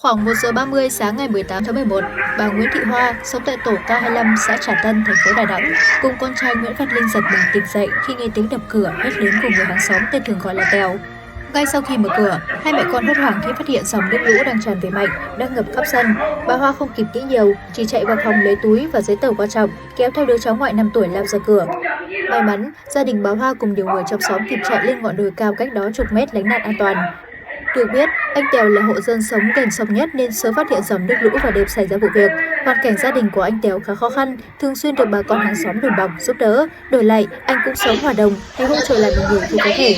Khoảng 1:30 sáng ngày 18 tháng 11, bà Nguyễn Thị Hoa, sống tại tổ K25, xã Trà Tân, thành phố Đà Nẵng, cùng con trai Nguyễn Văn Linh giật mình tỉnh dậy khi nghe tiếng đập cửa hét lớn của người hàng xóm tên thường gọi là Tèo. Ngay sau khi mở cửa, hai mẹ con hốt hoảng khi phát hiện dòng nước lũ đang tràn về mạnh, đang ngập khắp sân. Bà Hoa không kịp nghĩ nhiều, chỉ chạy vào phòng lấy túi và giấy tờ quan trọng, kéo theo đứa cháu ngoại 5 tuổi lao ra cửa. May mắn, gia đình bà Hoa cùng nhiều người trong xóm kịp chạy lên ngọn đồi cao cách đó chục mét lánh nạn an toàn. Được biết, anh Tèo là hộ dân sống gần sông nhất nên sớm phát hiện dòng nước lũ và đêm xảy ra vụ việc. Hoàn cảnh gia đình của anh Tèo khá khó khăn, thường xuyên được bà con hàng xóm đùm bọc giúp đỡ. Đổi lại, anh cũng sống hòa đồng hay hỗ trợ làm một người khi có thể.